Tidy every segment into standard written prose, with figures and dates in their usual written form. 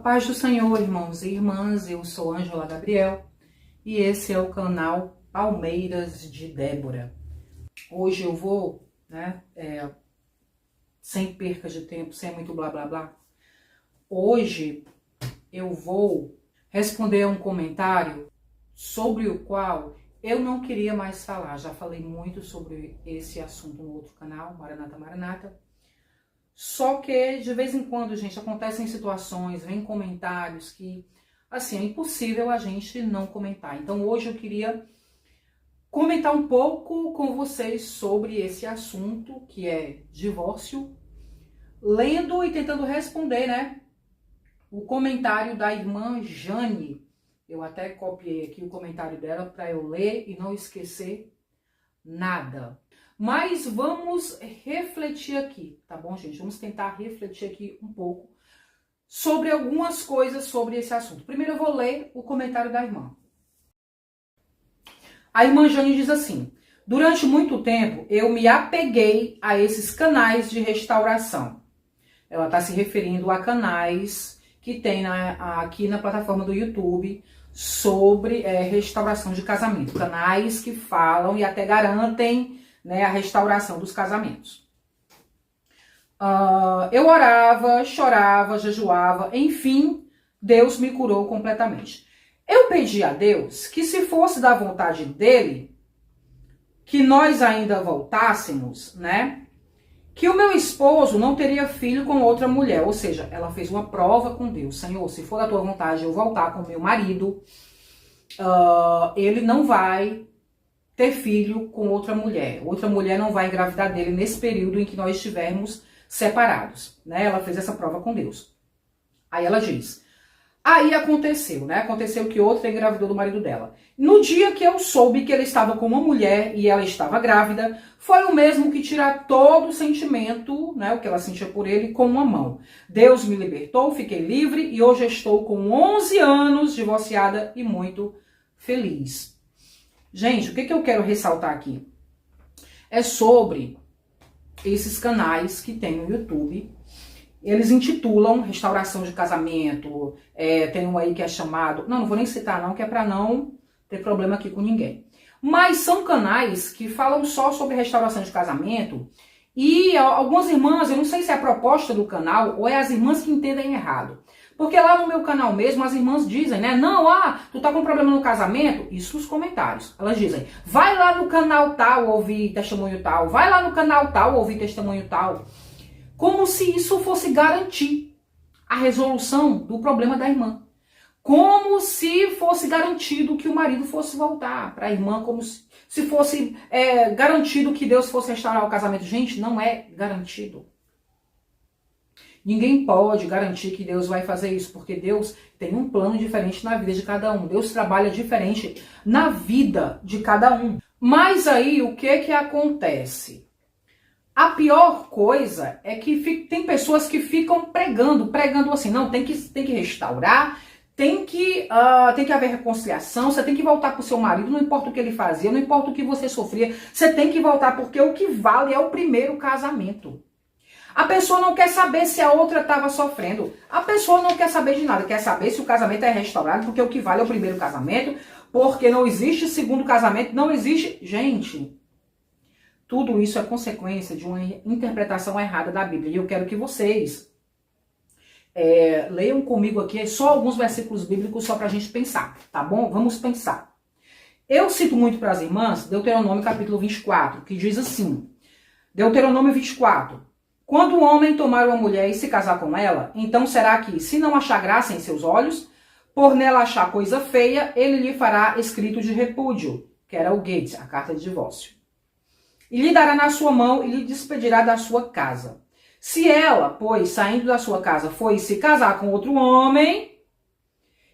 paz do Senhor, irmãos e irmãs, eu sou Ângela Gabriel e esse é o canal Palmeiras de Débora. Hoje eu vou, sem perca de tempo, sem muito blá blá blá, hoje eu vou responder a um comentário sobre o qual eu não queria mais falar. Já falei muito sobre esse assunto no outro canal, Maranata Maranata. Só que, de vez em quando, gente, acontecem situações, vem comentários que, assim, é impossível a gente não comentar. Então, hoje eu queria comentar um pouco com vocês sobre esse assunto, que é divórcio, lendo e tentando responder, o comentário da irmã Jane. Eu até copiei aqui o comentário dela para eu ler e não esquecer nada. Mas vamos refletir aqui, tá bom, gente? Vamos tentar refletir aqui um pouco sobre algumas coisas sobre esse assunto. Primeiro eu vou ler o comentário da irmã. A irmã Jane diz assim: durante muito tempo eu me apeguei a esses canais de restauração. Ela está se referindo a canais que tem aqui na plataforma do YouTube sobre restauração de casamento. Canais que falam e até garantem a restauração dos casamentos. Eu orava, chorava, jejuava, enfim, Deus me curou completamente. Eu pedi a Deus que, se fosse da vontade dele, que nós ainda voltássemos, que o meu esposo não teria filho com outra mulher. Ou seja, ela fez uma prova com Deus. Senhor, se for da tua vontade eu voltar com meu marido, ele não vai ter filho com outra mulher. Outra mulher não vai engravidar dele nesse período em que nós estivermos separados. Ela fez essa prova com Deus. Aí ela diz: aí aconteceu, Aconteceu que outra engravidou do marido dela. No dia que eu soube que ele estava com uma mulher e ela estava grávida, foi o mesmo que tirar todo o sentimento, o que ela sentia por ele, com uma mão. Deus me libertou, fiquei livre e hoje estou com 11 anos divorciada e muito feliz. Gente, o que eu quero ressaltar aqui é sobre esses canais que tem no YouTube. Eles intitulam restauração de casamento, tem um aí que é chamado... Não vou nem citar não, que é para não ter problema aqui com ninguém. Mas são canais que falam só sobre restauração de casamento e algumas irmãs, eu não sei se é a proposta do canal ou é as irmãs que entendem errado. Porque lá no meu canal mesmo, as irmãs dizem, não, tu tá com problema no casamento? Isso nos comentários. Elas dizem, vai lá no canal tal ouvir testemunho tal, vai lá no canal tal ouvir testemunho tal. Como se isso fosse garantir a resolução do problema da irmã. Como se fosse garantido que o marido fosse voltar para a irmã, como se fosse garantido que Deus fosse restaurar o casamento. Gente, não é garantido. Ninguém pode garantir que Deus vai fazer isso, porque Deus tem um plano diferente na vida de cada um. Deus trabalha diferente na vida de cada um. Mas aí, o que acontece? A pior coisa é que tem pessoas que ficam pregando assim, não, tem que restaurar, tem que haver reconciliação, você tem que voltar para o seu marido, não importa o que ele fazia, não importa o que você sofria, você tem que voltar, porque o que vale é o primeiro casamento. A pessoa não quer saber se a outra estava sofrendo. A pessoa não quer saber de nada. Quer saber se o casamento é restaurado, porque o que vale é o primeiro casamento, porque não existe segundo casamento, não existe... Gente, tudo isso é consequência de uma interpretação errada da Bíblia. E eu quero que vocês leiam comigo aqui só alguns versículos bíblicos só pra gente pensar, tá bom? Vamos pensar. Eu cito muito para as irmãs Deuteronômio capítulo 24, que diz assim, Deuteronômio 24... Quando o homem tomar uma mulher e se casar com ela, então será que, se não achar graça em seus olhos, por nela achar coisa feia, ele lhe fará escrito de repúdio, que era o Get, a carta de divórcio. E lhe dará na sua mão e lhe despedirá da sua casa. Se ela, pois, saindo da sua casa, foi se casar com outro homem,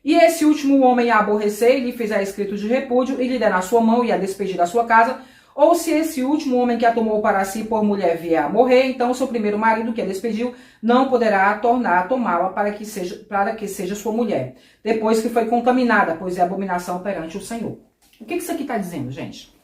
e esse último homem a aborrecer e lhe fizer escrito de repúdio, e lhe der na sua mão e a despedir da sua casa, ou se esse último homem que a tomou para si por mulher vier a morrer, então o seu primeiro marido que a despediu não poderá tornar a tomá-la para que seja sua mulher, depois que foi contaminada, pois é abominação perante o Senhor. O que isso aqui está dizendo, gente?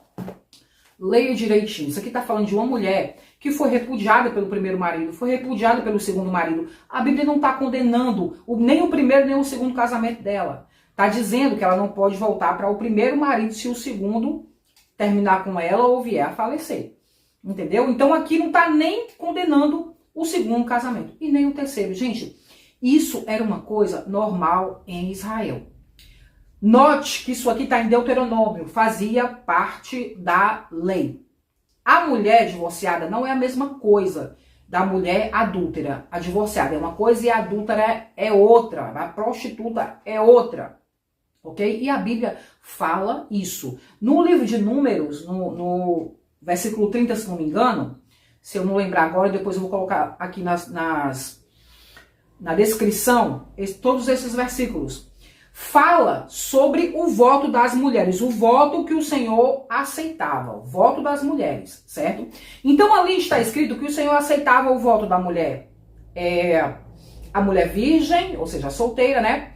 Leia direitinho. Isso aqui está falando de uma mulher que foi repudiada pelo primeiro marido, foi repudiada pelo segundo marido. A Bíblia não está condenando nem o primeiro nem o segundo casamento dela. Está dizendo que ela não pode voltar para o primeiro marido se o segundo terminar com ela ou vier a falecer. Entendeu? Então aqui não está nem condenando o segundo casamento e nem o terceiro. Gente, isso era uma coisa normal em Israel. Note que isso aqui está em Deuteronômio, fazia parte da lei. A mulher divorciada não é a mesma coisa da mulher adúltera. A divorciada é uma coisa e a adúltera é outra. A prostituta é outra. Ok? E a Bíblia fala isso. No livro de Números, no versículo 30, se não me engano, se eu não lembrar agora, depois eu vou colocar aqui na descrição todos esses versículos. Fala sobre o voto das mulheres, o voto que o Senhor aceitava, o voto das mulheres, certo? Então ali está escrito que o Senhor aceitava o voto da mulher, a mulher virgem, ou seja, solteira, né?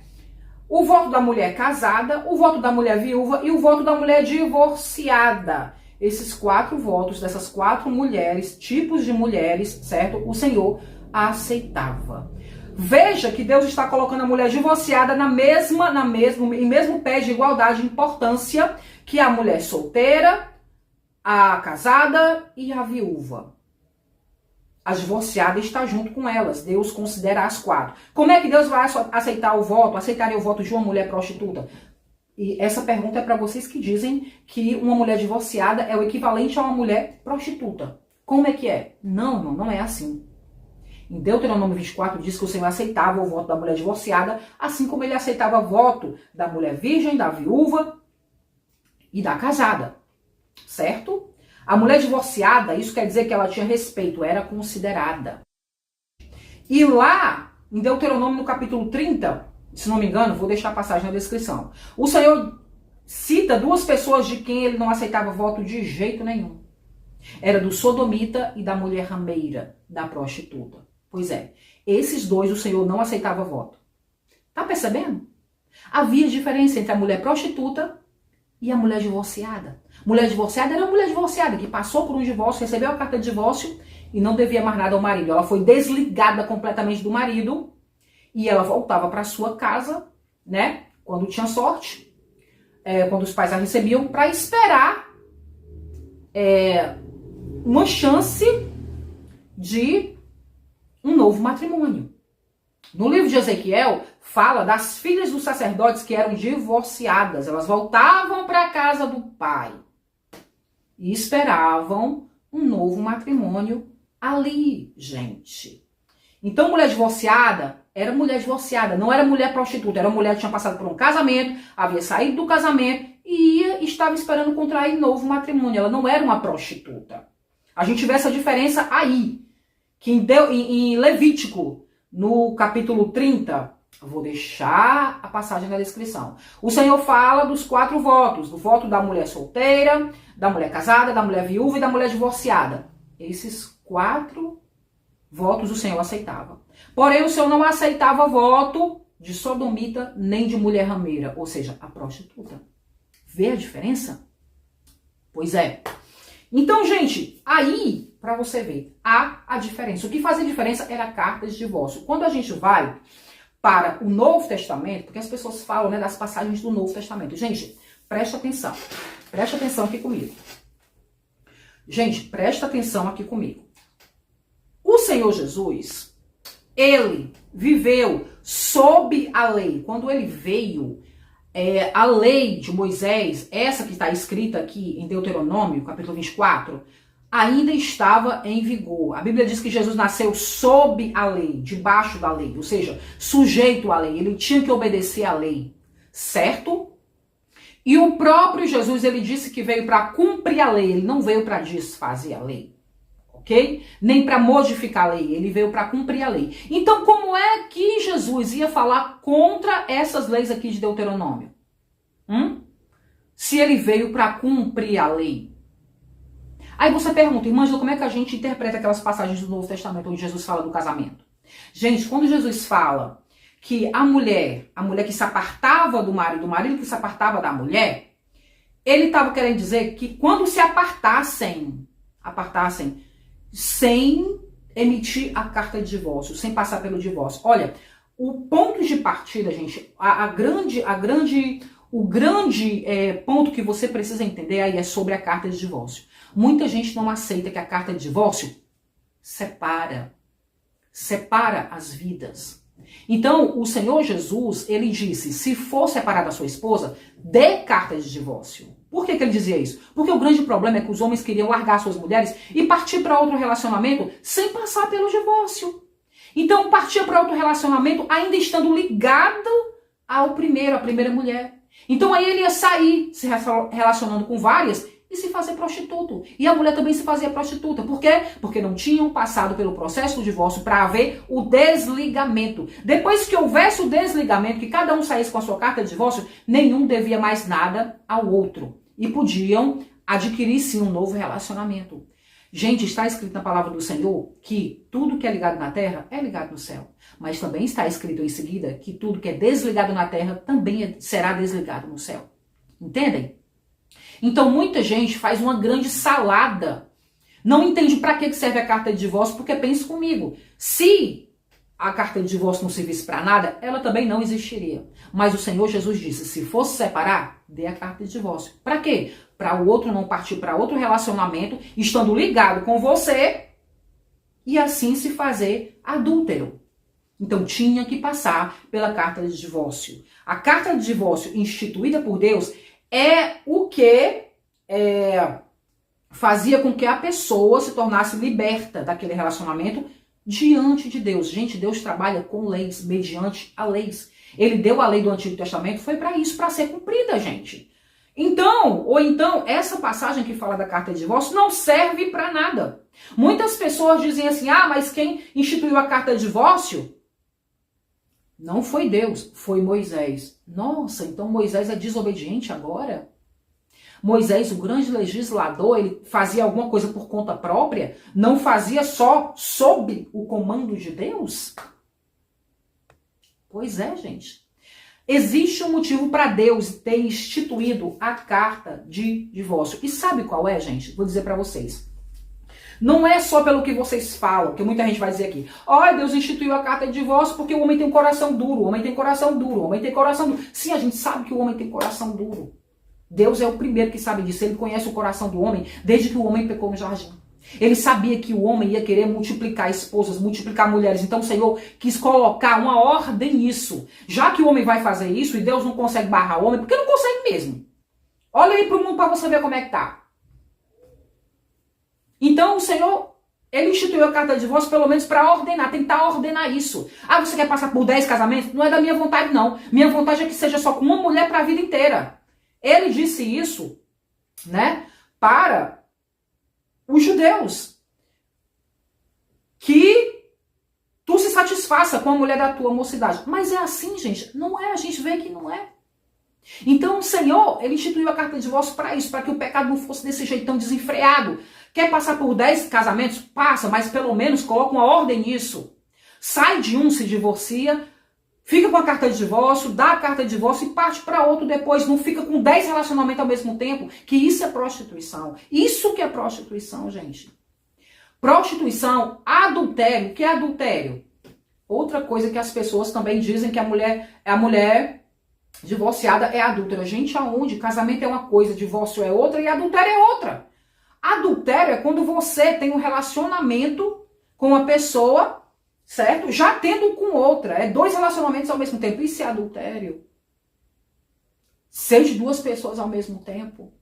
O voto da mulher casada, o voto da mulher viúva e o voto da mulher divorciada. Esses 4 votos dessas 4 mulheres, tipos de mulheres, certo? O Senhor aceitava. Veja que Deus está colocando a mulher divorciada em mesmo pé de igualdade de importância que a mulher solteira, a casada e a viúva. A divorciada está junto com elas. Deus considera as 4. Como é que Deus vai aceitar o voto? Aceitaria o voto de uma mulher prostituta? E essa pergunta é para vocês que dizem que uma mulher divorciada é o equivalente a uma mulher prostituta. Como é que é? Não, não é assim. Em Deuteronômio 24 diz que o Senhor aceitava o voto da mulher divorciada, assim como ele aceitava o voto da mulher virgem, da viúva e da casada. Certo? A mulher divorciada, isso quer dizer que ela tinha respeito, era considerada. E lá, em Deuteronômio no capítulo 30, se não me engano, vou deixar a passagem na descrição, o Senhor cita 2 pessoas de quem ele não aceitava voto de jeito nenhum. Era do sodomita e da mulher rameira, da prostituta. Pois é, esses 2 o Senhor não aceitava voto. Tá percebendo? Havia diferença entre a mulher prostituta e a mulher divorciada. Mulher divorciada era uma mulher divorciada que passou por um divórcio, recebeu a carta de divórcio e não devia mais nada ao marido. Ela foi desligada completamente do marido e ela voltava para sua casa, né? Quando tinha sorte, quando os pais a recebiam, para esperar uma chance de um novo matrimônio. No livro de Ezequiel, fala das filhas dos sacerdotes que eram divorciadas. Elas voltavam para a casa do pai e esperavam um novo matrimônio ali, gente. Então, mulher divorciada era mulher divorciada, não era mulher prostituta. Era mulher que tinha passado por um casamento, havia saído do casamento e estava esperando contrair novo matrimônio. Ela não era uma prostituta. A gente vê essa diferença aí. Que em Levítico, no capítulo 30, eu vou deixar a passagem na descrição. O Senhor fala dos 4 votos, do voto da mulher solteira, da mulher casada, da mulher viúva e da mulher divorciada. Esses 4 votos o Senhor aceitava. Porém, o Senhor não aceitava voto de sodomita nem de mulher rameira, ou seja, a prostituta. Vê a diferença? Pois é. Então, gente, aí, para você ver, há a diferença. O que fazia diferença era a carta de divórcio. Quando a gente vai para o Novo Testamento, porque as pessoas falam, né, das passagens do Novo Testamento. Gente, presta atenção. Presta atenção aqui comigo. Gente, presta atenção aqui comigo. O Senhor Jesus, ele viveu sob a lei. Quando ele veio, a lei de Moisés, essa que está escrita aqui em Deuteronômio, capítulo 24, ainda estava em vigor. A Bíblia diz que Jesus nasceu sob a lei, debaixo da lei, ou seja, sujeito à lei. Ele tinha que obedecer à lei, certo? E o próprio Jesus, ele disse que veio para cumprir a lei, ele não veio para desfazer a lei, ok? Nem para modificar a lei, ele veio para cumprir a lei. Então, como é que Jesus ia falar contra essas leis aqui de Deuteronômio? Se ele veio para cumprir a lei. Aí você pergunta, irmã, como é que a gente interpreta aquelas passagens do Novo Testamento onde Jesus fala do casamento? Gente, quando Jesus fala que a mulher que se apartava do marido que se apartava da mulher, ele estava querendo dizer que quando se apartassem sem emitir a carta de divórcio, sem passar pelo divórcio. Olha, o ponto de partida, gente, o grande ponto que você precisa entender aí é sobre a carta de divórcio. Muita gente não aceita que a carta de divórcio separa as vidas. Então, o Senhor Jesus, ele disse, se for separar da sua esposa, dê carta de divórcio. Por que ele dizia isso? Porque o grande problema é que os homens queriam largar suas mulheres e partir para outro relacionamento sem passar pelo divórcio. Então, partia para outro relacionamento ainda estando ligado à primeira mulher. Então, aí ele ia sair se relacionando com várias e se fazer prostituto. E a mulher também se fazia prostituta. Por quê? Porque não tinham passado pelo processo do divórcio para haver o desligamento. Depois que houvesse o desligamento, que cada um saísse com a sua carta de divórcio, nenhum devia mais nada ao outro. E podiam adquirir sim um novo relacionamento. Gente, está escrito na palavra do Senhor que tudo que é ligado na terra é ligado no céu. Mas também está escrito em seguida que tudo que é desligado na terra também será desligado no céu. Entendem? Então muita gente faz uma grande salada. Não entende para que serve a carta de divórcio, porque pensa comigo. Se a carta de divórcio não servisse para nada, ela também não existiria. Mas o Senhor Jesus disse, se fosse separar, dê a carta de divórcio. Para quê? Para o outro não partir para outro relacionamento, estando ligado com você, e assim se fazer adúltero. Então tinha que passar pela carta de divórcio. A carta de divórcio instituída por Deus é o que fazia com que a pessoa se tornasse liberta daquele relacionamento diante de Deus. Gente, Deus trabalha com leis, mediante a leis. Ele deu a lei do Antigo Testamento, foi para isso, para ser cumprida, gente. Então, essa passagem que fala da carta de divórcio não serve para nada. Muitas pessoas dizem assim, mas quem instituiu a carta de divórcio não foi Deus, foi Moisés. Nossa, então Moisés é desobediente agora? Moisés, o grande legislador, ele fazia alguma coisa por conta própria? Não fazia só sob o comando de Deus? Pois é, gente. Existe um motivo para Deus ter instituído a carta de divórcio. E sabe qual é, gente? Vou dizer para vocês. Não é só pelo que vocês falam, que muita gente vai dizer aqui. Deus instituiu a carta de divórcio porque o homem tem um coração duro, o homem tem coração duro, o homem tem coração duro. Sim, a gente sabe que o homem tem coração duro. Deus é o primeiro que sabe disso. Ele conhece o coração do homem desde que o homem pecou no jardim. Ele sabia que o homem ia querer multiplicar esposas, multiplicar mulheres. Então o Senhor quis colocar uma ordem nisso. Já que o homem vai fazer isso e Deus não consegue barrar o homem, porque não consegue mesmo. Olha aí para o mundo para você ver como é que tá. Então o Senhor, ele instituiu a carta de divórcio pelo menos para ordenar, tentar ordenar isso. Você quer passar por 10 casamentos? Não é da minha vontade, não. Minha vontade é que seja só com uma mulher para a vida inteira. Ele disse isso, né, para os judeus. Que tu se satisfaça com a mulher da tua mocidade. Mas é assim, gente? Não é, a gente vê que não é. Então o Senhor, ele instituiu a carta de divórcio para isso, para que o pecado não fosse desse jeito tão desenfreado. Quer passar por 10 casamentos? Passa, mas pelo menos coloca uma ordem nisso. Sai de um, se divorcia, fica com a carta de divórcio, dá a carta de divórcio e parte para outro depois. Não fica com 10 relacionamentos ao mesmo tempo, que isso é prostituição. Isso que é prostituição, gente. Prostituição, adultério. O que é adultério? Outra coisa que as pessoas também dizem que a mulher divorciada é adúltera. Gente, aonde? Casamento é uma coisa, divórcio é outra e adultério é outra. Adultério é quando você tem um relacionamento com uma pessoa, certo? Já tendo com outra. É 2 relacionamentos ao mesmo tempo. Isso é adultério. Ser de 2 pessoas ao mesmo tempo.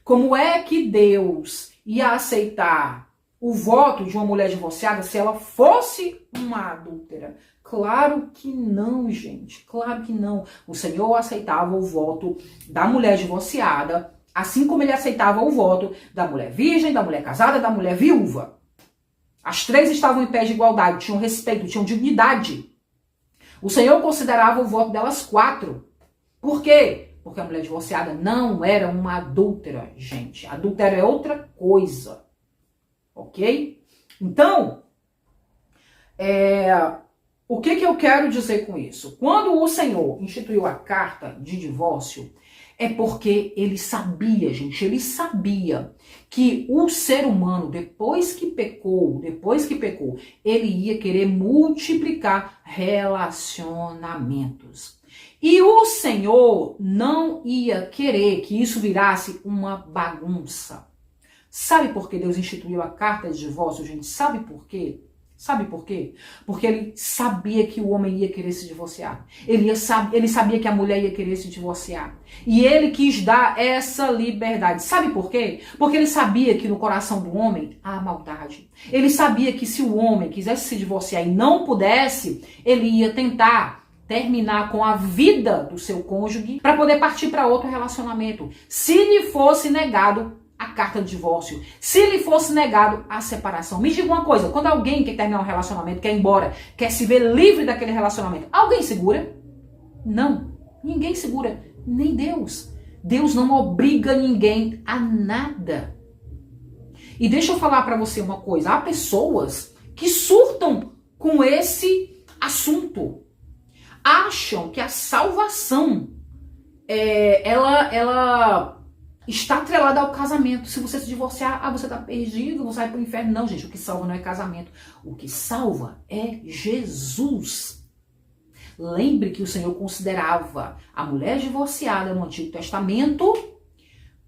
Como é que Deus ia aceitar o voto de uma mulher divorciada se ela fosse uma adúltera? Claro que não, gente. Claro que não. O Senhor aceitava o voto da mulher divorciada, assim como ele aceitava o voto da mulher virgem, da mulher casada, da mulher viúva. As 3 estavam em pé de igualdade, tinham respeito, tinham dignidade. O Senhor considerava o voto delas 4. Por quê? Porque a mulher divorciada não era uma adúltera, gente. Adultério é outra coisa. Ok? Então, o que eu quero dizer com isso? Quando o Senhor instituiu a carta de divórcio, É porque ele sabia, gente, ele sabia que o ser humano, depois que pecou, ele ia querer multiplicar relacionamentos. E o Senhor não ia querer que isso virasse uma bagunça. Sabe por que Deus instituiu a carta de divórcio, gente? Sabe por quê? Sabe por quê? Porque ele sabia que o homem ia querer se divorciar. Ele sabia que a mulher ia querer se divorciar. E ele quis dar essa liberdade. Sabe por quê? Porque ele sabia que no coração do homem há maldade. Ele sabia que se o homem quisesse se divorciar e não pudesse, ele ia tentar terminar com a vida do seu cônjuge para poder partir para outro relacionamento. Se lhe fosse negado a carta de divórcio, se lhe fosse negado a separação. Me diga uma coisa, quando alguém quer terminar um relacionamento, quer ir embora, quer se ver livre daquele relacionamento, alguém segura? Não, ninguém segura, nem Deus. Deus não obriga ninguém a nada. E deixa eu falar para você uma coisa, há pessoas que surtam com esse assunto. Acham que a salvação, ela está atrelada ao casamento. Se você se divorciar, você está perdido, você vai para o inferno. Não, gente, o que salva não é casamento. O que salva é Jesus. Lembre que o Senhor considerava a mulher divorciada no Antigo Testamento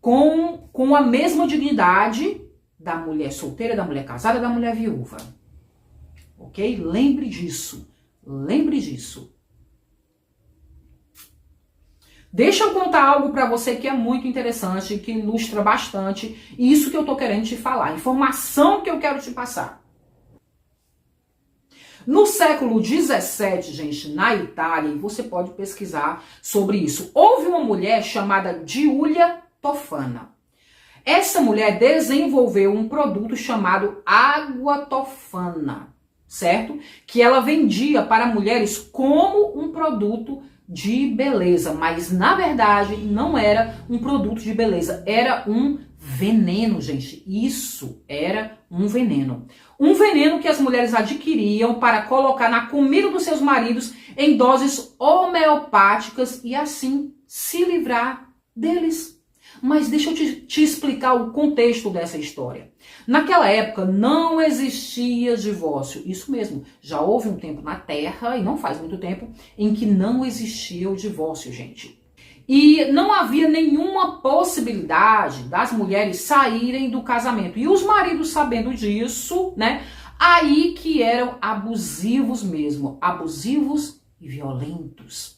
com a mesma dignidade da mulher solteira, da mulher casada, da mulher viúva. Ok? Lembre disso. Lembre disso. Deixa eu contar algo para você que é muito interessante, que ilustra bastante isso que eu tô querendo te falar, informação que eu quero te passar. No século XVII, gente, na Itália, e você pode pesquisar sobre isso, houve uma mulher chamada Giulia Tofana. Essa mulher desenvolveu um produto chamado água tofana, certo? Que ela vendia para mulheres como um produto de beleza, mas na verdade não era um produto de beleza, era um veneno, gente. Isso era um veneno. Um veneno que as mulheres adquiriam para colocar na comida dos seus maridos em doses homeopáticas e assim se livrar deles. Mas deixa eu te explicar o contexto dessa história. Naquela época não existia divórcio. Isso mesmo, já houve um tempo na Terra, e não faz muito tempo, em que não existia o divórcio, gente. E não havia nenhuma possibilidade das mulheres saírem do casamento. E os maridos, sabendo disso, né, aí que eram abusivos mesmo, abusivos e violentos.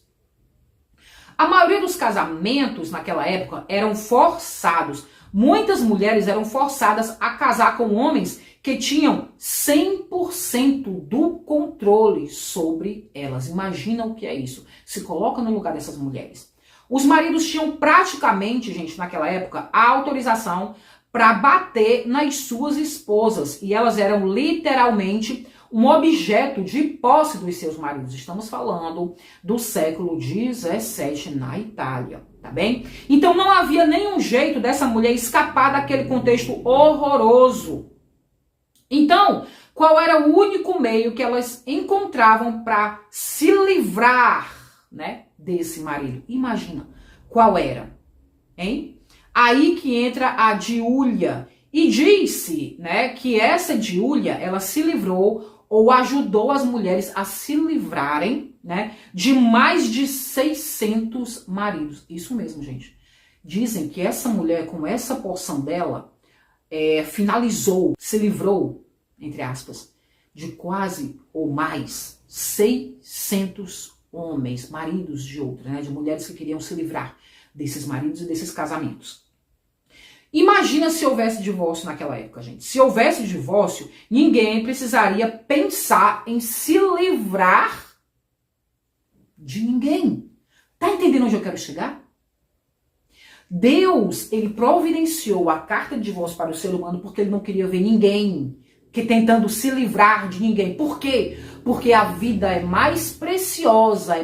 A maioria dos casamentos naquela época eram forçados. Muitas mulheres eram forçadas a casar com homens que tinham 100% do controle sobre elas. Imagina o que é isso. Se coloca no lugar dessas mulheres. Os maridos tinham praticamente, gente, naquela época, a autorização para bater nas suas esposas. E elas eram literalmente um objeto de posse dos seus maridos. Estamos falando do século XVII na Itália, tá bem? Então não havia nenhum jeito dessa mulher escapar daquele contexto horroroso. Então, qual era o único meio que elas encontravam para se livrar, né, desse marido? Imagina, qual era? Hein? Aí que entra a Giulia. E disse, né, que essa Giulia, ela se livrou ou ajudou as mulheres a se livrarem, né, de mais de 600 maridos. Isso mesmo, gente. Dizem que essa mulher, com essa porção dela, finalizou, se livrou, entre aspas, de quase ou mais 600 homens, maridos de outras, né, de mulheres que queriam se livrar desses maridos e desses casamentos. Imagina se houvesse divórcio naquela época, gente. Se houvesse divórcio, ninguém precisaria pensar em se livrar de ninguém. Tá entendendo onde eu quero chegar? Deus, ele providenciou a carta de divórcio para o ser humano porque ele não queria ver ninguém que tentando se livrar de ninguém. Por quê? Porque a vida é mais preciosa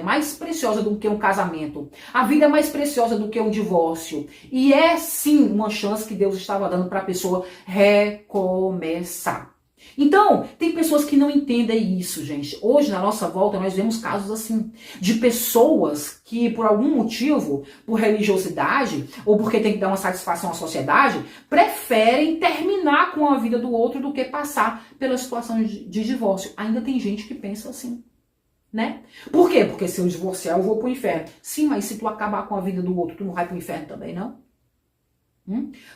do que um casamento. A vida é mais preciosa do que um divórcio. E é sim uma chance que Deus estava dando para a pessoa recomeçar. Então, tem pessoas que não entendem isso, gente. Hoje, na nossa volta, nós vemos casos assim, de pessoas que, por algum motivo, por religiosidade, ou porque tem que dar uma satisfação à sociedade, preferem terminar com a vida do outro do que passar pela situação de divórcio. Ainda tem gente que pensa assim, né? Por quê? Porque se eu divorciar, eu vou pro inferno. Sim, mas se tu acabar com a vida do outro, tu não vai pro inferno também, não?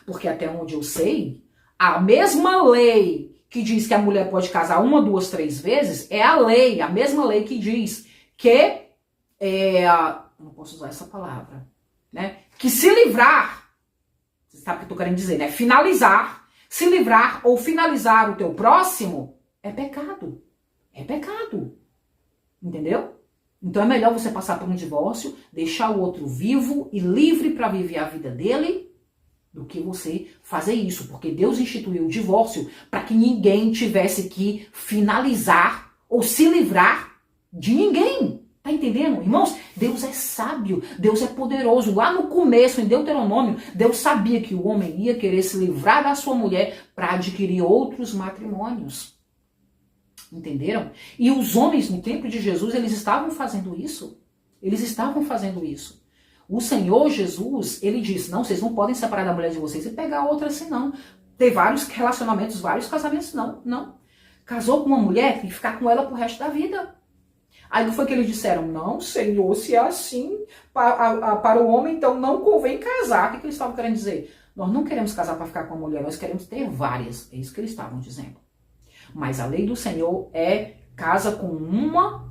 Porque até onde eu sei, a mesma lei que diz que a mulher pode casar 1, 2, 3 vezes, é a lei, a mesma lei que diz que, não posso usar essa palavra, né? Que se livrar, você sabe o que eu tô querendo dizer, né? Finalizar, se livrar ou finalizar o teu próximo é pecado. É pecado. Entendeu? Então é melhor você passar por um divórcio, deixar o outro vivo e livre para viver a vida dele, do que você fazer isso, porque Deus instituiu o divórcio para que ninguém tivesse que finalizar ou se livrar de ninguém. Tá entendendo? Irmãos, Deus é sábio, Deus é poderoso. Lá no começo, em Deuteronômio, Deus sabia que o homem ia querer se livrar da sua mulher para adquirir outros matrimônios. Entenderam? E os homens no tempo de Jesus, eles estavam fazendo isso. Eles estavam fazendo isso. O Senhor Jesus, ele disse, não, vocês não podem separar da mulher de vocês e pegar outra assim, não. Ter vários relacionamentos, vários casamentos, não. Casou com uma mulher, tem que ficar com ela pro resto da vida. Aí foi que eles disseram, não, Senhor, se é assim para o homem, então não convém casar. O que eles estavam querendo dizer? Nós não queremos casar para ficar com uma mulher, nós queremos ter várias. É isso que eles estavam dizendo. Mas a lei do Senhor é casa com uma,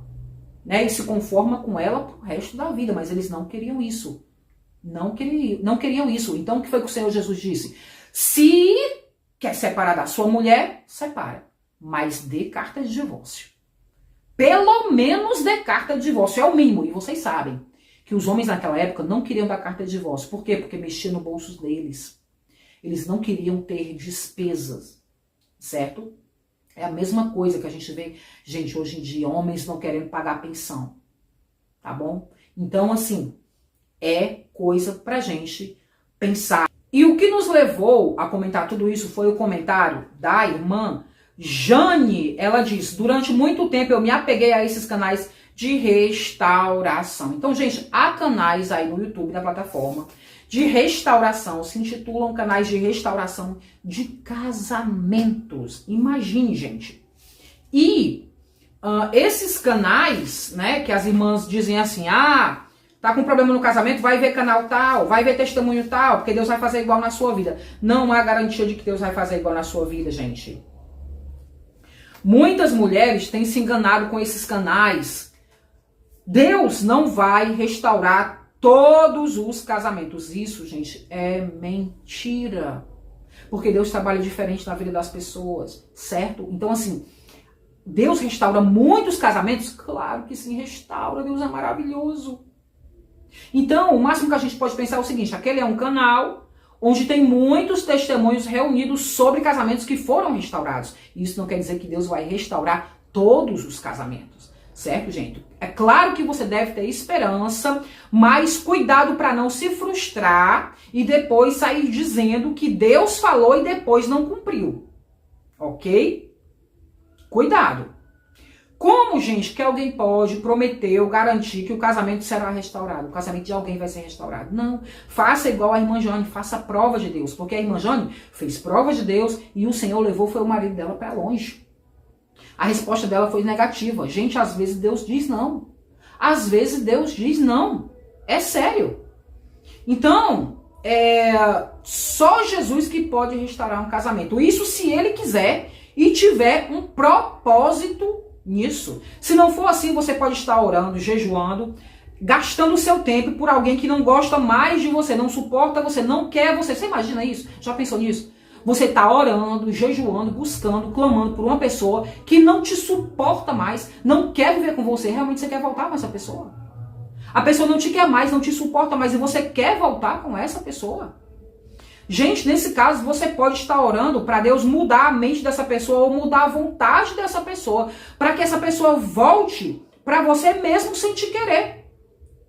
né, e se conforma com ela pro resto da vida, mas eles não queriam isso. Não queriam isso. Então o que foi que o Senhor Jesus disse? Se quer separar da sua mulher, separa. Mas dê carta de divórcio. Pelo menos dê carta de divórcio. É o mínimo. E vocês sabem que os homens naquela época não queriam dar carta de divórcio. Por quê? Porque mexia no bolso deles. Eles não queriam ter despesas. Certo? É a mesma coisa que a gente vê, gente, hoje em dia, homens não querendo pagar pensão, tá bom? Então, assim, é coisa pra gente pensar. E o que nos levou a comentar tudo isso foi o comentário da irmã Jane. Ela diz, durante muito tempo eu me apeguei a esses canais de restauração. Então, gente, há canais aí no YouTube, na plataforma, de restauração, se intitulam canais de restauração de casamentos. Imagine, gente. E esses canais, né, que as irmãs dizem assim, tá com problema no casamento, vai ver canal tal, vai ver testemunho tal, porque Deus vai fazer igual na sua vida. Não há garantia de que Deus vai fazer igual na sua vida, gente. Muitas mulheres têm se enganado com esses canais. Deus não vai restaurar todos os casamentos. Isso, gente, é mentira. Porque Deus trabalha diferente na vida das pessoas, certo? Então, assim, Deus restaura muitos casamentos? Claro que sim, restaura. Deus é maravilhoso. Então, o máximo que a gente pode pensar é o seguinte, aquele é um canal onde tem muitos testemunhos reunidos sobre casamentos que foram restaurados. Isso não quer dizer que Deus vai restaurar todos os casamentos. Certo, gente? É claro que você deve ter esperança, mas cuidado para não se frustrar e depois sair dizendo que Deus falou e depois não cumpriu. Ok? Cuidado. Como, gente, que alguém pode prometer ou garantir que o casamento será restaurado? O casamento de alguém vai ser restaurado? Não. Faça igual a irmã Jane, faça a prova de Deus. Porque a irmã Jane fez prova de Deus e o Senhor levou foi o marido dela para longe. A resposta dela foi negativa. Gente, às vezes Deus diz não. Às vezes Deus diz não. É sério. Então, só Jesus que pode restaurar um casamento. Isso se ele quiser e tiver um propósito nisso. Se não for assim, você pode estar orando, jejuando, gastando o seu tempo por alguém que não gosta mais de você, não suporta você, não quer você. Você imagina isso? Já pensou nisso? Você está orando, jejuando, buscando, clamando por uma pessoa que não te suporta mais, não quer viver com você. Realmente você quer voltar com essa pessoa? A pessoa não te quer mais, não te suporta mais e você quer voltar com essa pessoa? Gente, nesse caso, você pode estar orando para Deus mudar a mente dessa pessoa ou mudar a vontade dessa pessoa, para que essa pessoa volte para você mesmo sem te querer.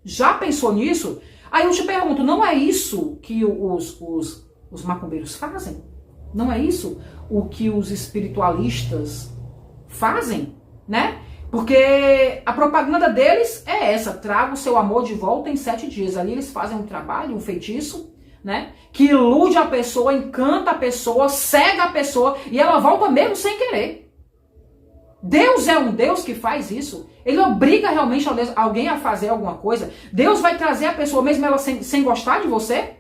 Já pensou nisso? Aí eu te pergunto, não é isso que os macumbeiros fazem? Não é isso o que os espiritualistas fazem, né? Porque a propaganda deles é essa: traga o seu amor de volta em 7 dias. Ali eles fazem um trabalho, um feitiço, né? Que ilude a pessoa, encanta a pessoa, cega a pessoa e ela volta mesmo sem querer. Deus é um Deus que faz isso. Ele obriga realmente alguém a fazer alguma coisa. Deus vai trazer a pessoa mesmo ela sem gostar de você?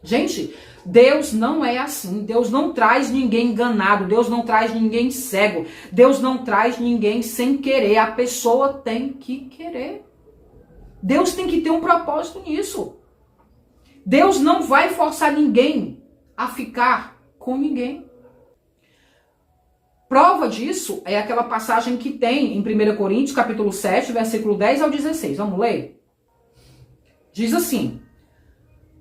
Gente, Deus não é assim. Deus não traz ninguém enganado. Deus não traz ninguém cego. Deus não traz ninguém sem querer. A pessoa tem que querer. Deus tem que ter um propósito nisso. Deus não vai forçar ninguém a ficar com ninguém. Prova disso é aquela passagem que tem em 1 Coríntios, capítulo 7, versículo 10 ao 16. Vamos ler? Diz assim: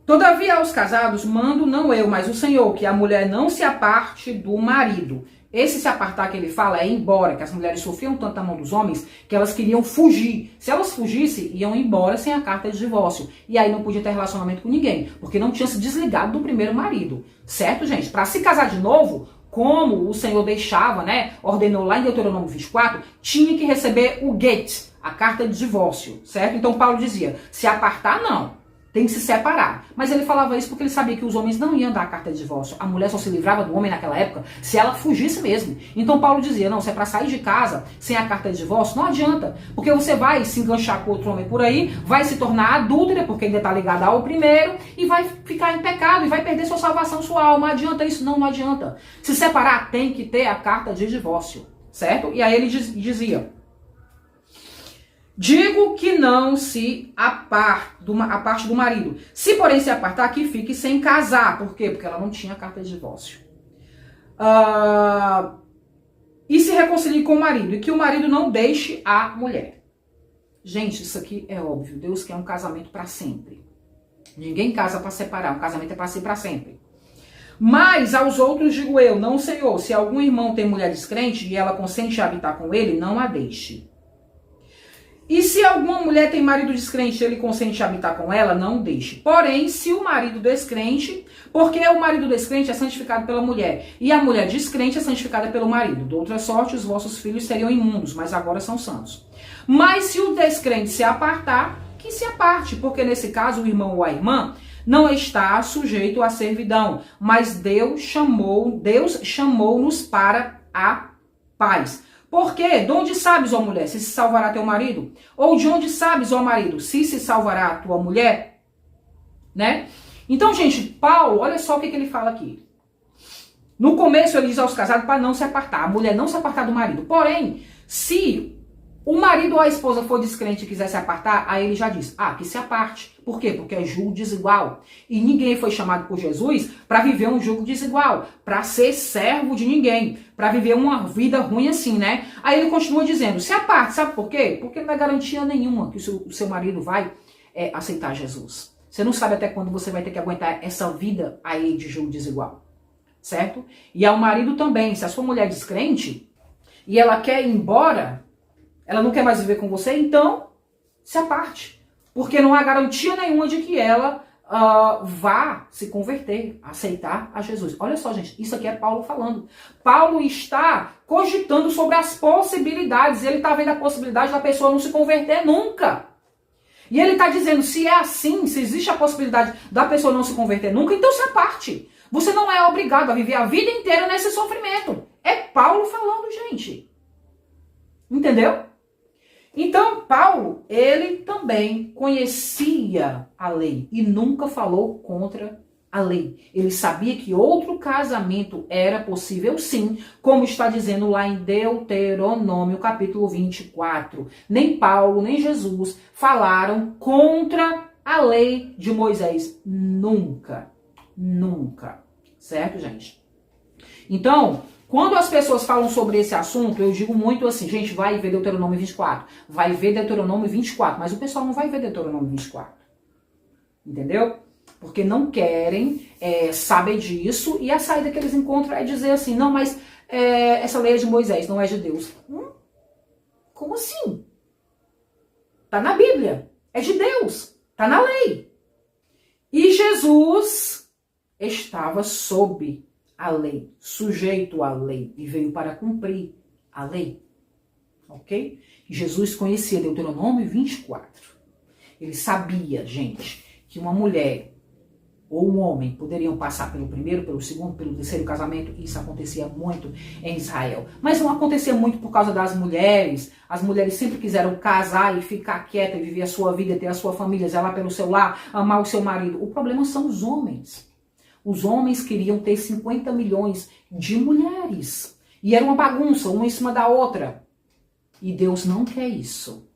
todavia aos casados mando não eu, mas o Senhor, que a mulher não se aparte do marido. Esse se apartar que ele fala é ir embora, que as mulheres sofriam tanto a mão dos homens que elas queriam fugir. Se elas fugissem, iam embora sem a carta de divórcio. E aí não podia ter relacionamento com ninguém, porque não tinha se desligado do primeiro marido. Certo, gente? Para se casar de novo, como o Senhor deixava, né, ordenou lá em Deuteronômio 24, tinha que receber o get, a carta de divórcio, certo? Então Paulo dizia, se apartar não, tem que se separar. Mas ele falava isso porque ele sabia que os homens não iam dar a carta de divórcio. A mulher só se livrava do homem naquela época se ela fugisse mesmo. Então Paulo dizia, não, se é para sair de casa sem a carta de divórcio, não adianta. Porque você vai se enganchar com outro homem por aí, vai se tornar adúltera, porque ainda está ligada ao primeiro, e vai ficar em pecado, e vai perder sua salvação, sua alma. Adianta isso? Não, não adianta. Se separar, tem que ter a carta de divórcio, certo? E aí ele dizia, digo que não se aparte do marido. Se, porém, se apartar, que fique sem casar. Por quê? Porque ela não tinha carta de divórcio. E se reconcilie com o marido. E que o marido não deixe a mulher. Gente, isso aqui é óbvio. Deus quer um casamento para sempre. Ninguém casa para separar. Um casamento é para ser para sempre. Mas aos outros digo eu, não, Senhor, se algum irmão tem mulher descrente e ela consente a habitar com ele, não a deixe. E se alguma mulher tem marido descrente e ele consente a habitar com ela, não deixe. Porém, se o marido descrente, porque o marido descrente é santificado pela mulher, e a mulher descrente é santificada pelo marido. De outra sorte, os vossos filhos seriam imundos, mas agora são santos. Mas se o descrente se apartar, que se aparte, porque nesse caso o irmão ou a irmã não está sujeito à servidão, mas Deus chamou-nos para a paz. Porque, de onde sabes, ó mulher, se salvará teu marido? Ou de onde sabes, ó marido, se salvará a tua mulher? Né? Então, gente, Paulo, olha só o que ele fala aqui. No começo ele diz aos casados para não se apartar, a mulher não se apartar do marido. Porém, se o marido ou a esposa for descrente e quiser se apartar, aí ele já diz, que se aparte. Por quê? Porque é julgo desigual. E ninguém foi chamado por Jesus para viver um julgo desigual, para ser servo de ninguém, para viver uma vida ruim assim, né? Aí ele continua dizendo, se aparte, sabe por quê? Porque não é garantia nenhuma que o seu marido vai aceitar Jesus. Você não sabe até quando você vai ter que aguentar essa vida aí de julgo desigual, certo? E ao marido também, se a sua mulher é descrente e ela quer ir embora, ela não quer mais viver com você, então se aparte. Porque não há garantia nenhuma de que ela vá se converter, aceitar a Jesus. Olha só, gente, isso aqui é Paulo falando. Paulo está cogitando sobre as possibilidades. Ele está vendo a possibilidade da pessoa não se converter nunca. E ele está dizendo, se é assim, se existe a possibilidade da pessoa não se converter nunca, então se aparte. Você não é obrigado a viver a vida inteira nesse sofrimento. É Paulo falando, gente. Entendeu? Então, Paulo, ele também conhecia a lei e nunca falou contra a lei. Ele sabia que outro casamento era possível sim, como está dizendo lá em Deuteronômio, capítulo 24. Nem Paulo, nem Jesus falaram contra a lei de Moisés. Nunca. Nunca. Certo, gente? Então, quando as pessoas falam sobre esse assunto, eu digo muito assim, gente, vai ver Deuteronômio 24, vai ver Deuteronômio 24, mas o pessoal não vai ver Deuteronômio 24, entendeu? Porque não querem saber disso, e a saída que eles encontram é dizer assim, não, mas essa lei é de Moisés, não é de Deus. Como assim? Tá na Bíblia, é de Deus, tá na lei. E Jesus estava sob à lei, sujeito à lei, e veio para cumprir a lei. Ok? Jesus conhecia Deuteronômio 24. Ele sabia, gente, que uma mulher ou um homem poderiam passar pelo primeiro, pelo segundo, pelo terceiro casamento. Isso acontecia muito em Israel. Mas não acontecia muito por causa das mulheres. As mulheres sempre quiseram casar e ficar quieta e viver a sua vida, ter a sua família, zelar pelo seu lar, amar o seu marido. O problema são os homens. Os homens queriam ter 50 milhões de mulheres. E era uma bagunça, uma em cima da outra. E Deus não quer isso.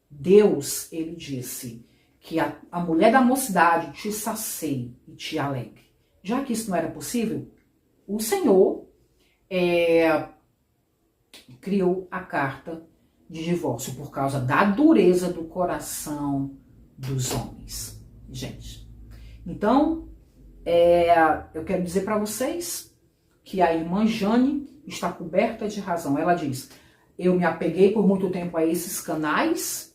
Deus, ele disse que a mulher da mocidade te sacie e te alegre. Já que isso não era possível, o Senhor criou a carta de divórcio por causa da dureza do coração dos homens. Gente, então, eu quero dizer para vocês que a irmã Jane está coberta de razão. Ela diz, eu me apeguei por muito tempo a esses canais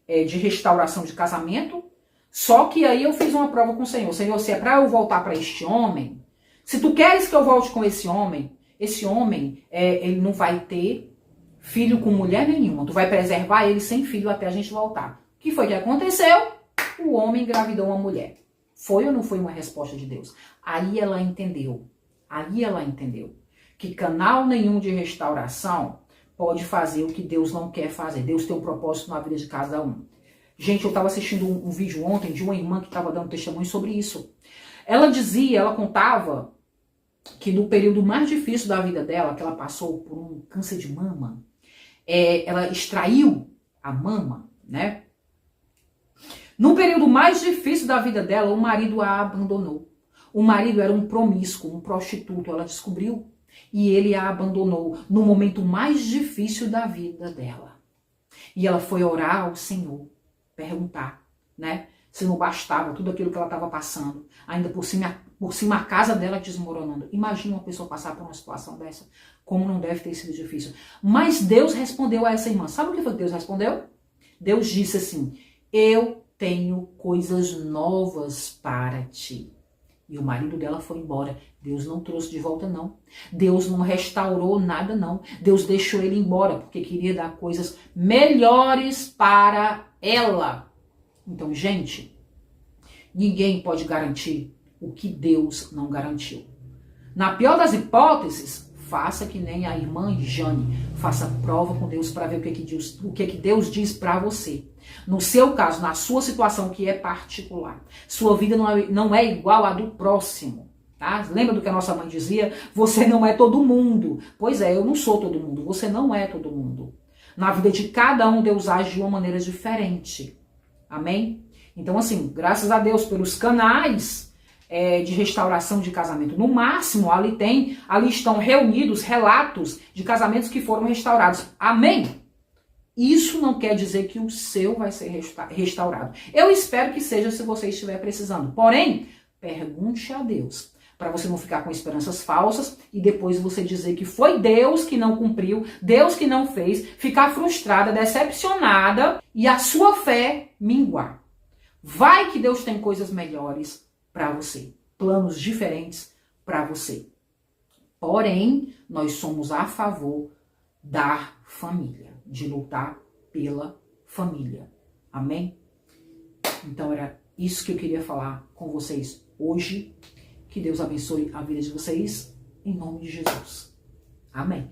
de restauração de casamento, só que aí eu fiz uma prova com o Senhor. Senhor, se é para eu voltar para este homem, se tu queres que eu volte com esse homem, ele não vai ter filho com mulher nenhuma. Tu vai preservar ele sem filho até a gente voltar. O que foi que aconteceu? O homem engravidou uma mulher. Foi ou não foi uma resposta de Deus? Aí ela entendeu que canal nenhum de restauração pode fazer o que Deus não quer fazer. Deus tem um propósito na vida de cada um. Gente, eu estava assistindo um vídeo ontem de uma irmã que estava dando testemunho sobre isso. Ela contava que no período mais difícil da vida dela, que ela passou por um câncer de mama, ela extraiu a mama, né? No período mais difícil da vida dela, o marido a abandonou. O marido era um promíscuo, um prostituto, ela descobriu. E ele a abandonou no momento mais difícil da vida dela. E ela foi orar ao Senhor, perguntar, né? Se não bastava tudo aquilo que ela estava passando. Ainda por cima a casa dela desmoronando. Imagina uma pessoa passar por uma situação dessa. Como não deve ter sido difícil. Mas Deus respondeu a essa irmã. Sabe o que foi que Deus respondeu? Deus disse assim, eu tenho coisas novas para ti. E o marido dela foi embora. Deus não trouxe de volta, não. Deus não restaurou nada, não. Deus deixou ele embora, porque queria dar coisas melhores para ela. Então, gente, ninguém pode garantir o que Deus não garantiu. Na pior das hipóteses, faça que nem a irmã Jane. Faça prova com Deus para ver o que Deus diz para você. No seu caso, na sua situação que é particular. Sua vida não é igual à do próximo. Tá? Lembra do que a nossa mãe dizia? Você não é todo mundo. Pois é, eu não sou todo mundo. Você não é todo mundo. Na vida de cada um, Deus age de uma maneira diferente. Amém? Então, assim, graças a Deus pelos canais de restauração de casamento. No máximo, ali estão reunidos relatos de casamentos que foram restaurados. Amém? Isso não quer dizer que o seu vai ser restaurado. Eu espero que seja se você estiver precisando. Porém, pergunte a Deus, para você não ficar com esperanças falsas e depois você dizer que foi Deus que não cumpriu, Deus que não fez, ficar frustrada, decepcionada e a sua fé minguar. Vai que Deus tem coisas melhores para você, planos diferentes para você. Porém, nós somos a favor da família, de lutar pela família. Amém? Então era isso que eu queria falar com vocês hoje. Que Deus abençoe a vida de vocês, em nome de Jesus. Amém.